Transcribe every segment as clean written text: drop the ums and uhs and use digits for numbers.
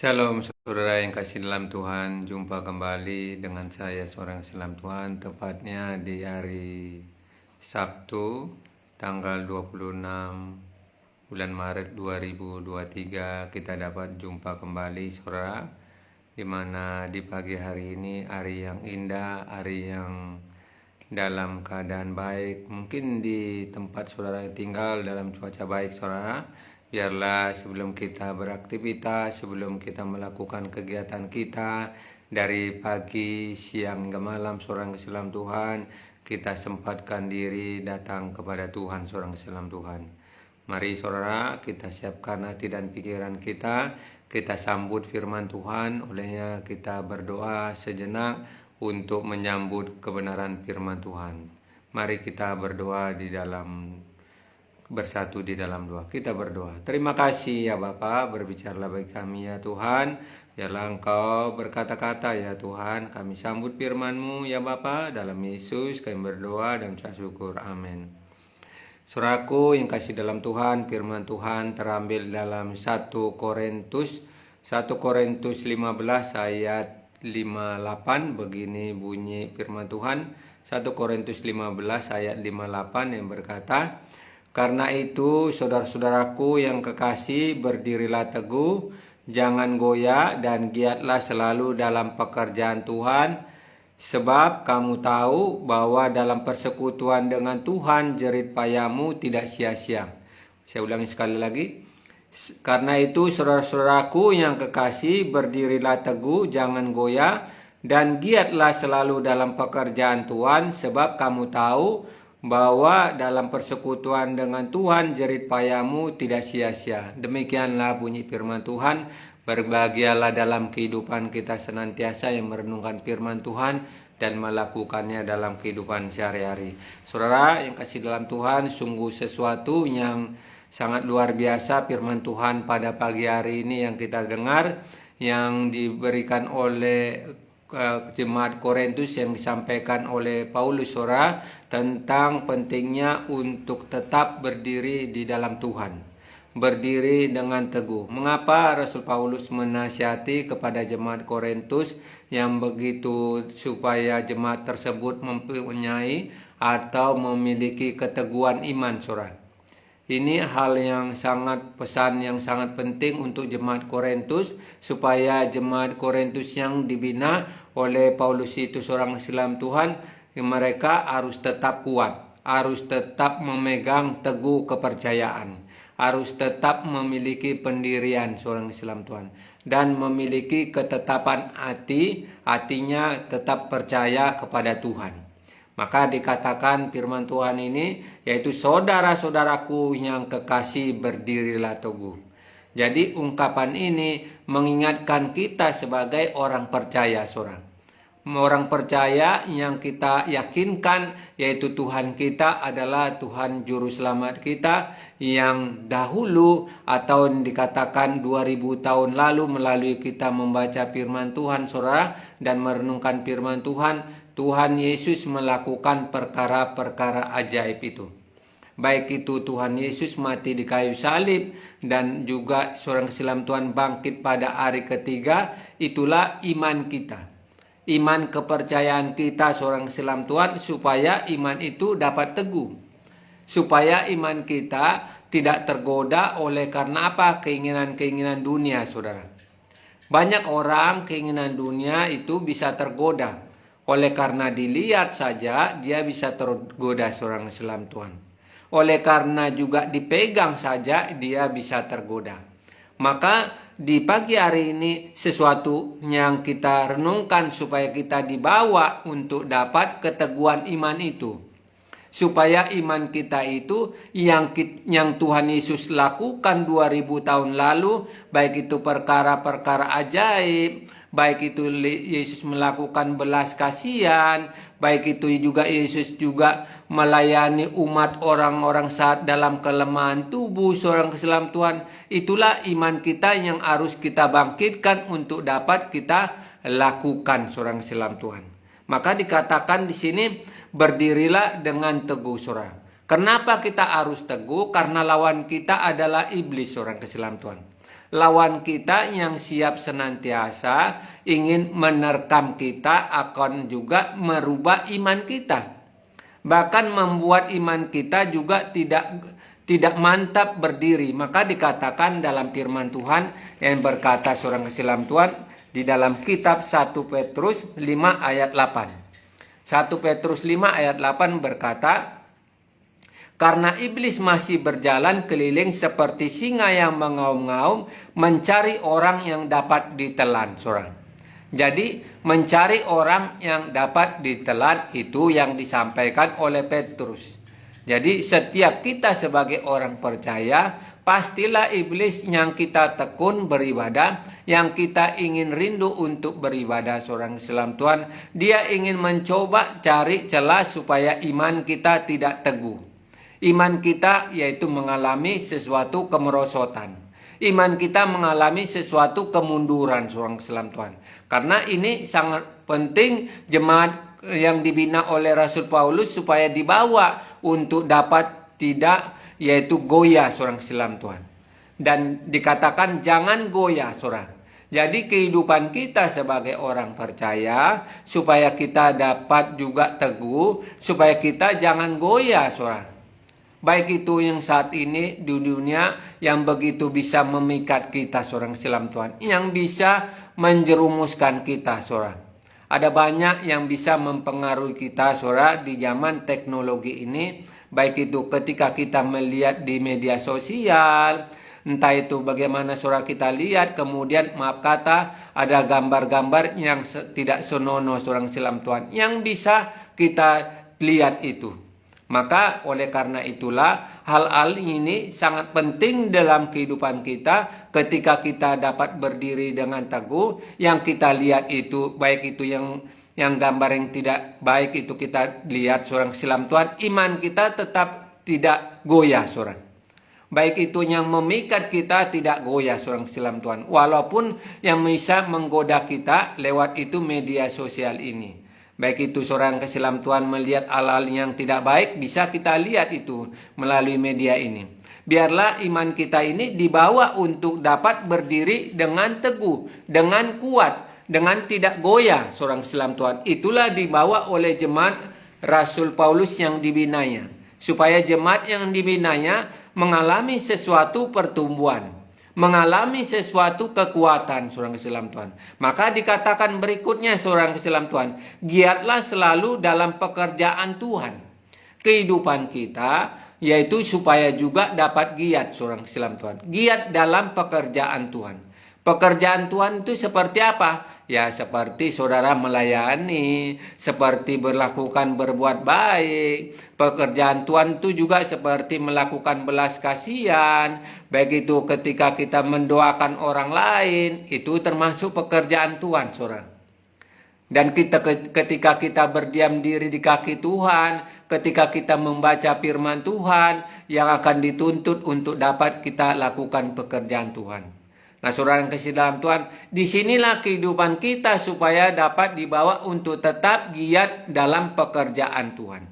Shalom saudara yang kasih dalam Tuhan, jumpa kembali dengan saya seorang dalam Tuhan, tepatnya di hari Sabtu tanggal 26 bulan Maret 2023 kita dapat jumpa kembali saudara, di mana di pagi hari ini hari yang indah, hari yang dalam keadaan baik. Mungkin di tempat saudara tinggal dalam cuaca baik saudara. Biarlah sebelum kita beraktivitas, sebelum kita melakukan kegiatan kita dari pagi, siang hingga malam seorang keselam Tuhan, kita sempatkan diri datang kepada Tuhan seorang keselam Tuhan. Mari saudara, kita siapkan hati dan pikiran kita sambut firman Tuhan, olehnya kita berdoa sejenak untuk menyambut kebenaran firman Tuhan. Mari kita berdoa bersatu di dalam doa. Kita berdoa. Terima kasih ya Bapa, berbicaralah bagi kami ya Tuhan. Biarlah Engkau berkata-kata ya Tuhan. Kami sambut firman-Mu ya Bapa. Dalam Yesus kami berdoa dan ucap syukur. Amin. Saudaraku yang kasih dalam Tuhan, firman Tuhan terambil dalam 1 Korintus 15 ayat 58. Begini bunyi firman Tuhan. 1 Korintus 15 ayat 58 yang berkata, "Karena itu saudara-saudaraku yang kekasih, berdirilah teguh, jangan goyah dan giatlah selalu dalam pekerjaan Tuhan, sebab kamu tahu bahwa dalam persekutuan dengan Tuhan jerit payahmu tidak sia-sia." Saya ulangi sekali lagi. "Karena itu saudara-saudaraku yang kekasih, berdirilah teguh, jangan goyah dan giatlah selalu dalam pekerjaan Tuhan, sebab kamu tahu bahwa dalam persekutuan dengan Tuhan jerit payahmu tidak sia-sia." Demikianlah bunyi firman Tuhan. Berbahagialah dalam kehidupan kita senantiasa yang merenungkan firman Tuhan dan melakukannya dalam kehidupan sehari-hari. Saudara yang kasih dalam Tuhan, sungguh sesuatu yang sangat luar biasa firman Tuhan pada pagi hari ini yang kita dengar, yang diberikan oleh jemaat Korintus, yang disampaikan oleh Paulus saudara, tentang pentingnya untuk tetap berdiri di dalam Tuhan, berdiri dengan teguh. Mengapa Rasul Paulus menasihati kepada jemaat Korintus yang begitu supaya jemaat tersebut mempunyai atau memiliki keteguhan iman saudara? Ini hal yang pesan yang sangat penting untuk jemaat Korintus, supaya jemaat Korintus yang dibina oleh Paulus itu seorang Islam Tuhan, mereka harus tetap kuat, harus tetap memegang teguh kepercayaan, harus tetap memiliki pendirian seorang Islam Tuhan, dan memiliki ketetapan hatinya tetap percaya kepada Tuhan. Maka dikatakan firman Tuhan ini, yaitu saudara-saudaraku yang kekasih, berdirilah teguh. Jadi ungkapan ini mengingatkan kita sebagai orang percaya saudara. Orang percaya yang kita yakinkan yaitu Tuhan kita adalah Tuhan Juru Selamat kita, yang dahulu atau dikatakan 2000 tahun lalu melalui kita membaca firman Tuhan saudara dan merenungkan firman Tuhan, Tuhan Yesus melakukan perkara-perkara ajaib itu. Baik itu Tuhan Yesus mati di kayu salib dan juga seorang Islam Tuhan bangkit pada hari ketiga. Itulah iman kita. Iman kepercayaan kita seorang Islam Tuhan, supaya iman itu dapat teguh. Supaya iman kita tidak tergoda oleh karena apa? Keinginan-keinginan dunia saudara. Banyak orang keinginan dunia itu bisa tergoda. Oleh karena dilihat saja dia bisa tergoda seorang Islam Tuhan. Oleh karena juga dipegang saja dia bisa tergoda. Maka di pagi hari ini sesuatu yang kita renungkan supaya kita dibawa untuk dapat keteguhan iman itu. Supaya iman kita itu yang Tuhan Yesus lakukan 2000 tahun lalu, baik itu perkara-perkara ajaib, baik itu Yesus melakukan belas kasihan, baik itu juga Yesus juga melayani umat orang-orang saat dalam kelemahan tubuh seorang Islam Tuhan. Itulah iman kita yang harus kita bangkitkan untuk dapat kita lakukan seorang Islam Tuhan. Maka dikatakan di sini, berdirilah dengan teguh saudara. Kenapa kita harus teguh? Karena lawan kita adalah iblis seorang Islam Tuhan. lawan kita yang siap senantiasa ingin menerkam kita akan juga merubah iman kita. Bahkan membuat iman kita juga tidak mantap berdiri. Maka dikatakan dalam firman Tuhan yang berkata seorang kasilam Tuhan di dalam kitab 1 Petrus 5 ayat 8. 1 Petrus 5 ayat 8 berkata, karena iblis masih berjalan keliling seperti singa yang mengaum-ngaum mencari orang yang dapat ditelan, saudara. Jadi mencari orang yang dapat ditelan itu yang disampaikan oleh Petrus. Jadi setiap kita sebagai orang percaya, pastilah iblis yang kita tekun beribadah, yang kita ingin rindu untuk beribadah seorang Islam Tuhan, dia ingin mencoba cari celah supaya iman kita tidak teguh. Iman kita yaitu mengalami sesuatu kemerosotan. Iman kita mengalami sesuatu kemunduran seorang Islam Tuhan. Karena ini sangat penting jemaat yang dibina oleh Rasul Paulus supaya dibawa untuk dapat tidak yaitu goyah seorang Islam Tuhan. Dan dikatakan jangan goyah saudara. Jadi kehidupan kita sebagai orang percaya supaya kita dapat juga teguh, supaya kita jangan goyah saudara. Baik itu yang saat ini di dunia yang begitu bisa memikat kita seorang Islam Tuhan, yang bisa menjerumuskan kita saudara. Ada banyak yang bisa mempengaruhi kita saudara di zaman teknologi ini, baik itu ketika kita melihat di media sosial, entah itu bagaimana saudara kita lihat, kemudian maaf kata ada gambar-gambar yang tidak senonoh seorang Islam Tuhan yang bisa kita lihat itu. Maka oleh karena itulah hal-hal ini sangat penting dalam kehidupan kita ketika kita dapat berdiri dengan teguh. Yang kita lihat itu baik itu yang gambar yang tidak baik itu kita lihat seorang Islam Tuhan, iman kita tetap tidak goyah seorang. Baik itu yang memikat kita tidak goyah seorang Islam Tuhan. Walaupun yang bisa menggoda kita lewat itu media sosial ini. Baik itu seorang Islam Tuhan melihat hal-hal yang tidak baik, bisa kita lihat itu melalui media ini. Biarlah iman kita ini dibawa untuk dapat berdiri dengan teguh, dengan kuat, dengan tidak goyah seorang Islam Tuhan. Itulah dibawa oleh jemaat Rasul Paulus yang dibinanya. Supaya jemaat yang dibinanya mengalami sesuatu pertumbuhan, mengalami sesuatu kekuatan seorang Islam Tuhan. Maka dikatakan berikutnya seorang Islam Tuhan, giatlah selalu dalam pekerjaan Tuhan. Kehidupan kita yaitu supaya juga dapat giat seorang Islam Tuhan. Giat dalam pekerjaan Tuhan. Pekerjaan Tuhan itu seperti apa? Ya seperti saudara melayani, seperti berbuat baik. Pekerjaan Tuhan itu juga seperti melakukan belas kasihan. Baik itu ketika kita mendoakan orang lain, itu termasuk pekerjaan Tuhan saudara. Dan ketika kita berdiam diri di kaki Tuhan, ketika kita membaca firman Tuhan, yang akan dituntut untuk dapat kita lakukan pekerjaan Tuhan. Nah saudara yang kasih dalam Tuhan, disinilah kehidupan kita supaya dapat dibawa untuk tetap giat dalam pekerjaan Tuhan.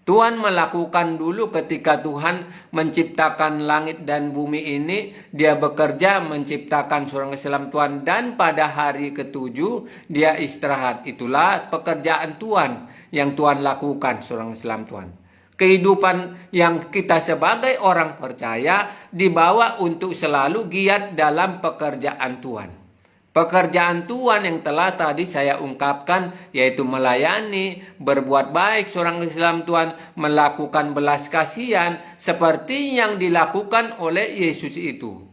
Tuhan melakukan dulu ketika Tuhan menciptakan langit dan bumi ini, dia bekerja menciptakan seorang Islam Tuhan dan pada hari ketujuh dia istirahat. Itulah pekerjaan Tuhan yang Tuhan lakukan seorang Islam Tuhan. Kehidupan yang kita sebagai orang percaya dibawa untuk selalu giat dalam pekerjaan Tuhan. Pekerjaan Tuhan yang telah tadi saya ungkapkan yaitu melayani, berbuat baik seorang Islam Tuhan, melakukan belas kasihan seperti yang dilakukan oleh Yesus itu.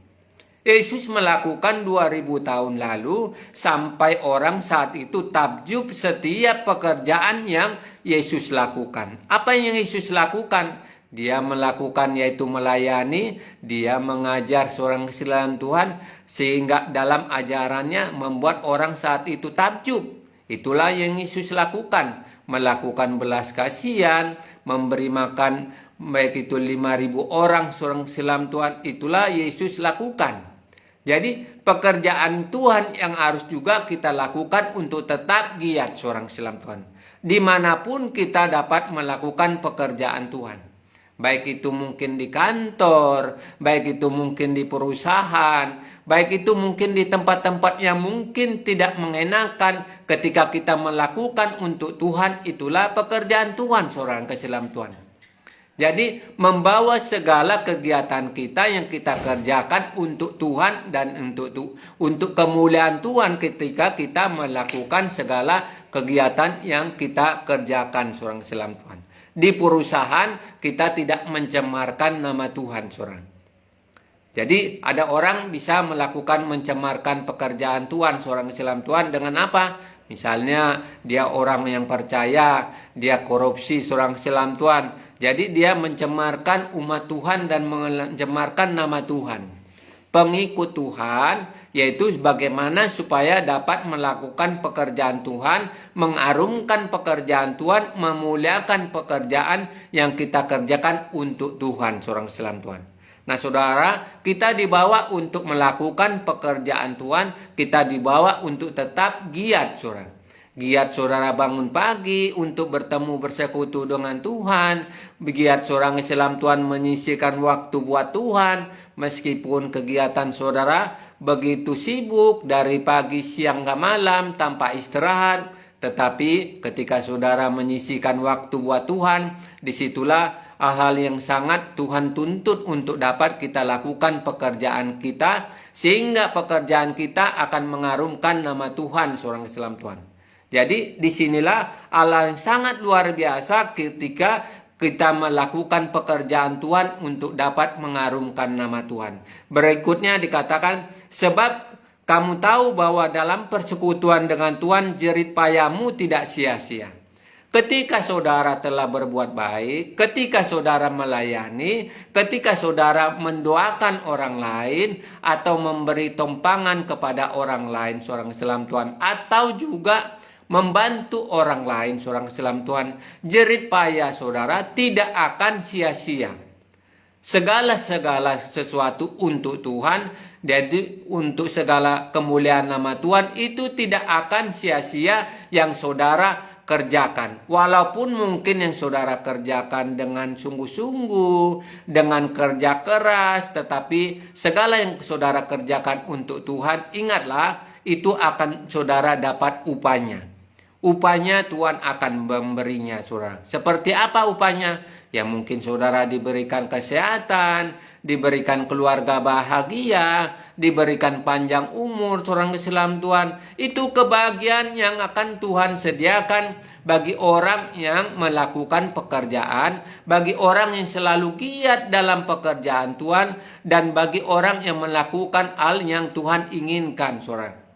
Yesus melakukan 2000 tahun lalu sampai orang saat itu takjub setiap pekerjaan yang Yesus lakukan. Apa yang Yesus lakukan? Dia melakukan yaitu melayani, dia mengajar seorang Islam Tuhan sehingga dalam ajarannya membuat orang saat itu takjub. Itulah yang Yesus lakukan, melakukan belas kasihan, memberi makan baik itu 5.000 orang seorang Islam Tuhan, itulah Yesus lakukan. Jadi pekerjaan Tuhan yang harus juga kita lakukan untuk tetap giat seorang Islam Tuhan. Dimanapun kita dapat melakukan pekerjaan Tuhan. Baik itu mungkin di kantor, baik itu mungkin di perusahaan, baik itu mungkin di tempat-tempat yang mungkin tidak mengenakan. Ketika kita melakukan untuk Tuhan, itulah pekerjaan Tuhan, saudara kasih dalam Tuhan. Jadi membawa segala kegiatan kita yang kita kerjakan untuk Tuhan dan untuk kemuliaan Tuhan ketika kita melakukan segala kegiatan yang kita kerjakan, saudara kasih dalam Tuhan. Di perusahaan kita tidak mencemarkan nama Tuhan, saudara. Jadi ada orang bisa melakukan mencemarkan pekerjaan Tuhan, seorang Islam Tuhan dengan apa? Misalnya dia orang yang percaya, dia korupsi seorang Islam Tuhan. Jadi dia mencemarkan umat Tuhan dan mencemarkan nama Tuhan. Pengikut Tuhan, yaitu bagaimana supaya dapat melakukan pekerjaan Tuhan, mengharumkan pekerjaan Tuhan, memuliakan pekerjaan yang kita kerjakan untuk Tuhan, seorang Islam Tuhan. Nah saudara, kita dibawa untuk melakukan pekerjaan Tuhan, kita dibawa untuk tetap giat, saudara. Giat saudara bangun pagi untuk bertemu bersekutu dengan Tuhan. Giat seorang Islam Tuhan menyisihkan waktu buat Tuhan. Meskipun kegiatan saudara begitu sibuk dari pagi siang ke malam tanpa istirahat. Tetapi ketika saudara menyisihkan waktu buat Tuhan, disitulah hal-hal yang sangat Tuhan tuntut untuk dapat kita lakukan pekerjaan kita. Sehingga pekerjaan kita akan mengharumkan nama Tuhan, seorang Islam Tuhan. Jadi disinilah Allah yang sangat luar biasa ketika kita melakukan pekerjaan Tuhan untuk dapat mengharumkan nama Tuhan. Berikutnya dikatakan, sebab kamu tahu bahwa dalam persekutuan dengan Tuhan jerit payahmu tidak sia-sia. Ketika saudara telah berbuat baik, ketika saudara melayani, ketika saudara mendoakan orang lain, atau memberi tumpangan kepada orang lain, seorang Islam Tuhan, atau juga membantu orang lain, seorang Islam Tuhan, jerit payah saudara tidak akan sia-sia. Segala sesuatu untuk Tuhan, jadi untuk segala kemuliaan nama Tuhan itu tidak akan sia-sia yang saudara kerjakan. Walaupun mungkin yang saudara kerjakan dengan sungguh-sungguh, dengan kerja keras, tetapi segala yang saudara kerjakan untuk Tuhan, ingatlah itu akan saudara dapat upahnya. Upahnya Tuhan akan memberinya, saudara. Seperti apa upahnya? Ya mungkin saudara diberikan kesehatan, diberikan keluarga bahagia, diberikan panjang umur, seorang Islam Tuhan. Itu kebahagiaan yang akan Tuhan sediakan bagi orang yang melakukan pekerjaan, bagi orang yang selalu giat dalam pekerjaan Tuhan, dan bagi orang yang melakukan hal yang Tuhan inginkan, saudara.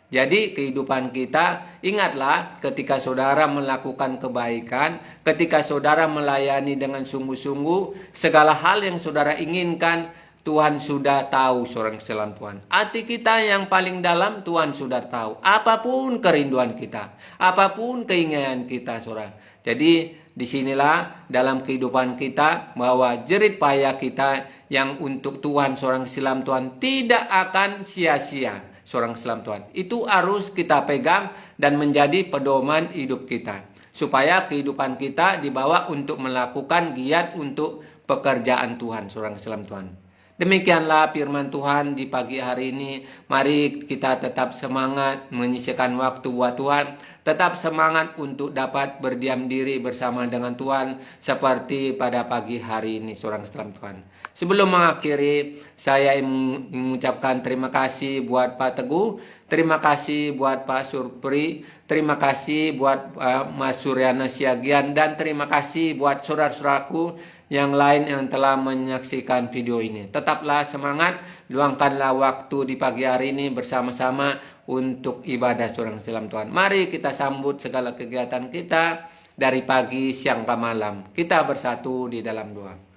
Jadi kehidupan kita, ingatlah ketika saudara melakukan kebaikan, ketika saudara melayani dengan sungguh-sungguh, segala hal yang saudara inginkan, Tuhan sudah tahu, seorang Islam Tuhan. Hati kita yang paling dalam Tuhan sudah tahu. Apapun kerinduan kita, apapun keinginan kita, saudara. Jadi disinilah dalam kehidupan kita bahwa jerit payah kita yang untuk Tuhan, seorang Islam Tuhan, tidak akan sia-sia. Seorang Islam Tuhan, itu harus kita pegang dan menjadi pedoman hidup kita, supaya kehidupan kita dibawa untuk melakukan giat untuk pekerjaan Tuhan, seorang Islam Tuhan. Demikianlah firman Tuhan di pagi hari ini. Mari kita tetap semangat menyisihkan waktu buat Tuhan, tetap semangat untuk dapat berdiam diri bersama dengan Tuhan seperti pada pagi hari ini, seorang Islam Tuhan. Sebelum mengakhiri, saya mengucapkan terima kasih buat Pak Teguh, terima kasih buat Pak Surpri, terima kasih buat Mas Suryana Siagian, dan terima kasih buat saudara-saudaraku yang lain yang telah menyaksikan video ini. Tetaplah semangat, luangkanlah waktu di pagi hari ini bersama-sama untuk ibadah seorang Islam Tuhan. Mari kita sambut segala kegiatan kita dari pagi, siang, ke malam. Kita bersatu di dalam doa.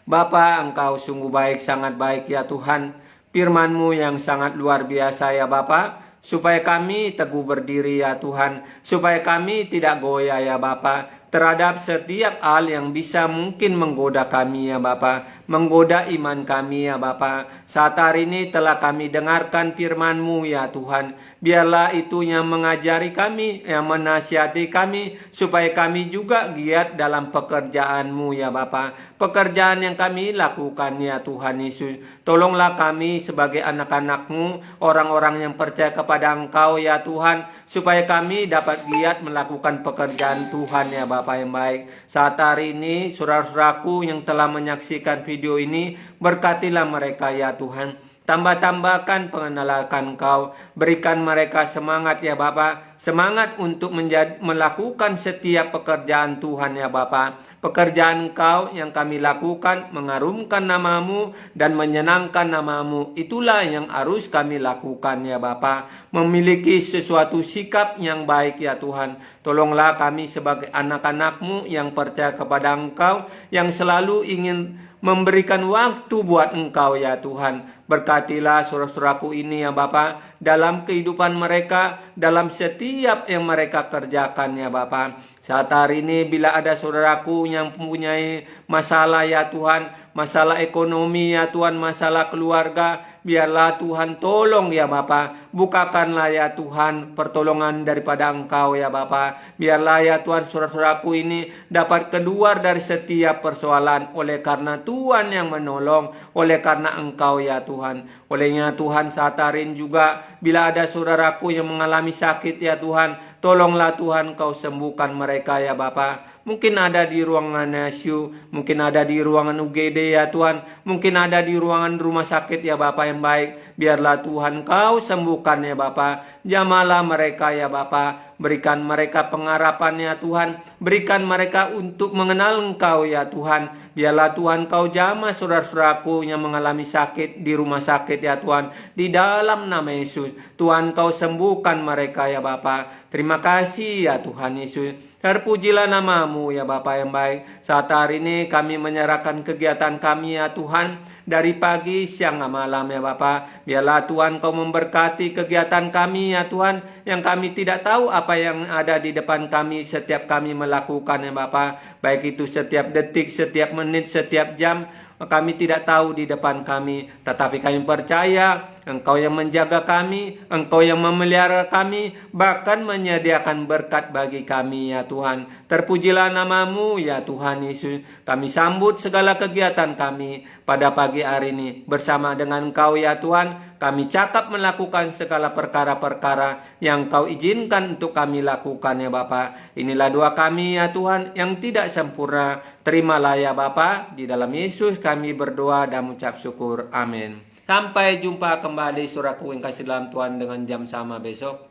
Bapa, Engkau sungguh baik, sangat baik ya Tuhan. Firman-Mu yang sangat luar biasa ya Bapa, supaya kami teguh berdiri ya Tuhan, supaya kami tidak goyah ya Bapa. terhadap setiap hal yang bisa mungkin menggoda kami ya Bapa, menggoda iman kami ya Bapa. Saat hari ini telah kami dengarkan firman-Mu ya Tuhan, biarlah itu yang mengajari kami, yang menasihati kami, supaya kami juga giat dalam pekerjaan-Mu ya Bapa, pekerjaan yang kami lakukan ya Tuhan Yesus. Tolonglah kami sebagai anak-anak-Mu, orang-orang yang percaya kepada Engkau ya Tuhan, supaya kami dapat giat melakukan pekerjaan Tuhan ya Bapa yang baik. Saat hari ini saudara-saudaraku yang telah menyaksikan video ini, berkatilah mereka ya Tuhan. Tambah-tambahkan pengenalan Engkau, berikan mereka semangat ya Bapa, semangat untuk melakukan setiap pekerjaan Tuhan ya Bapa. Pekerjaan Engkau yang kami lakukan mengharumkan nama-Mu dan menyenangkan nama-Mu. Itulah yang harus kami lakukan ya Bapa. Memiliki sesuatu sikap yang baik ya Tuhan. Tolonglah kami sebagai anak-anak-Mu yang percaya kepada Engkau, yang selalu ingin memberikan waktu buat Engkau ya Tuhan. Berkatilah saudara-saudaraku ini ya Bapa, dalam kehidupan mereka, dalam setiap yang mereka kerjakan ya Bapa. Saat hari ini bila ada saudaraku yang mempunyai masalah ya Tuhan, masalah ekonomi ya Tuhan, masalah keluarga, biarlah Tuhan tolong ya Bapa. Bukakanlah ya Tuhan pertolongan daripada Engkau ya Bapa. Biarlah ya Tuhan saudara-saudaraku ini dapat keluar dari setiap persoalan, oleh karena Tuhan yang menolong, oleh karena Engkau ya Tuhan. Olehnya Tuhan saat hari ini juga bila ada saudaraku yang mengalami sakit ya Tuhan, tolonglah Tuhan Kau sembuhkan mereka ya Bapa. Mungkin ada di ruangan ICU, mungkin ada di ruangan UGD ya Tuhan, mungkin ada di ruangan rumah sakit ya Bapa yang baik. Biarlah Tuhan Kau sembuhkan ya Bapa. Jamalah mereka ya Bapa. Berikan mereka pengharapan ya Tuhan. Berikan mereka untuk mengenal Engkau ya Tuhan. Biarlah Tuhan Kau jamah saudara-saudaraku yang mengalami sakit di rumah sakit ya Tuhan. Di dalam nama Yesus, Tuhan Kau sembuhkan mereka ya Bapa. Terima kasih ya Tuhan Yesus. Terpujilah nama-Mu ya Bapa yang baik. Saat hari ini kami menyerahkan kegiatan kami ya Tuhan, dari pagi, siang, malam ya Bapa. Biarlah Tuhan Kau memberkati kegiatan kami ya Tuhan, yang kami tidak tahu apa yang ada di depan kami setiap kami melakukan ya Bapa. Baik itu setiap detik, setiap menit, setiap jam, kami tidak tahu di depan kami, tetapi kami percaya Engkau yang menjaga kami, Engkau yang memelihara kami, bahkan menyediakan berkat bagi kami ya Tuhan. Terpujilah nama-Mu ya Tuhan Yesus. Kami sambut segala kegiatan kami pada pagi hari ini bersama dengan Engkau ya Tuhan. Kami cakap melakukan segala perkara-perkara yang Kau izinkan untuk kami lakukan ya Bapa. Inilah doa kami ya Tuhan yang tidak sempurna. Terimalah ya Bapa. Di dalam Yesus kami berdoa dan mengucap syukur. Amin. Sampai jumpa kembali saudaraku yang kasih dalam Tuhan dengan jam sama besok.